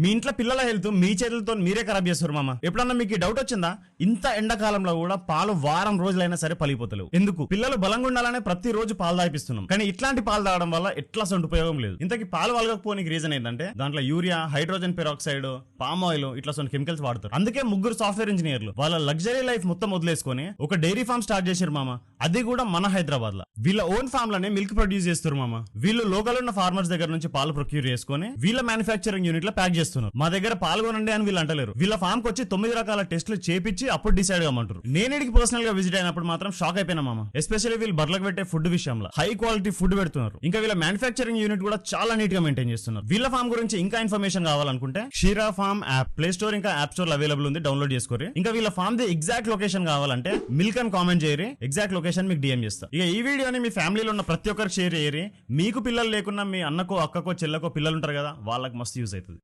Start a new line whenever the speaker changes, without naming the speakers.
మీ ఇంట్లో పిల్లల హెల్త్ మీ చేతులతో మీరే ఖరాబ్ చేస్తారు మామ. ఎప్పుడన్నా మీకు డౌట్ వచ్చిందా? ఇంత ఎండాకాలంలో కూడా పాలు వారం రోజులైనా సరే పలిపోతలేవు. ఎందుకు? పిల్లలు బలంగా ఉండాలనే ప్రతి రోజు పాలు తాగిపిస్తున్నాం, కానీ ఇట్లాంటి పాలు తాగడం వల్ల ఎట్లా సొంత ఉపయోగం లేదు. ఇంతకీ పాలు వలగకపోనికి రీజన్ ఏంటంటే దాంట్లో urea, hydrogen peroxide, palm oil ఇట్లా కొన్ని కెమికల్స్ వాడతారు. అందుకే ముగ్గురు సాఫ్ట్వేర్ ఇంజనీర్లు వాళ్ళ లగ్జరీ లైఫ్ మొత్తం వదిలేసుకొని ఒక డైరీ ఫార్మ్ స్టార్ట్ చేశారు మామ. అది కూడా మన హైదరాబాద్ లో. వీళ్ళ ఓన్ ఫార్మ్ లోనే మిల్క్ ప్రొడ్యూస్ చేస్తారు మామ. వీళ్ళు లోకల్ ఉన్న ఫార్మర్స్ దగ్గర నుంచి పాలు ప్రొక్యూర్ చేసుకుని వీళ్ళ మ్యానుఫ్యాక్చరింగ్ యూనిట్ లో ప్యాక్ చేస్తున్నారు. మా దగ్గర పాల్గొనండి అని వీళ్ళు అంటలేరు. వీళ్ళ ఫార్మ్ కి వచ్చి 9 రకాల టెస్టులు చేపించి అప్పుడు డిసైడ్ కామంటారు. నేను ఇడికి పర్సనల్ గా విజిట్ అయినప్పుడు మాత్రం షాక్ అయిపోయినా మామ. ఎస్పెషల్లీ వీళ్ళు బర్లకు పెట్టే ఫుడ్ విషయంలో హై క్వాలిటీ ఫుడ్ పెడుతున్నారు. ఇంకా వీళ్ళ మ్యానుఫ్యాక్చరింగ్ యూనిట్ కూడా చాలా నీట్ గా మెయింటైన్ చేస్తున్నారు. వీళ్ళ ఫార్మ్ గురించి ఇంకా ఇన్ఫర్మేషన్ కావాలనుకుంటే Ksheera form app play store ఇంకా యాప్ స్టోర్ అవైలబుల్ ఉంది, డౌన్లోడ్ చేసుకోరి. ఇంకా వీళ్ళ ఫార్మ్ ది ఎగ్జాక్ట్ లొకేషన్ కావాలంటే మిల్క్ అని కామెంట్ చేయరి, ఎగ్జాక్ట్ లొకేషన్ మీకు డిఎం చేస్తా. ఇక ఈ వీడియోని మీ ఫ్యామిలీలో ఉన్న ప్రతి ఒక్కరికి షేర్ చేయరి. మీకు పిల్లలు లేకున్నా మీ అన్నకో, అక్కకో, చెల్లకో పిల్లలు ఉంటారు కదా, వాళ్ళకి మస్తు యూజ్ అవుతుంది.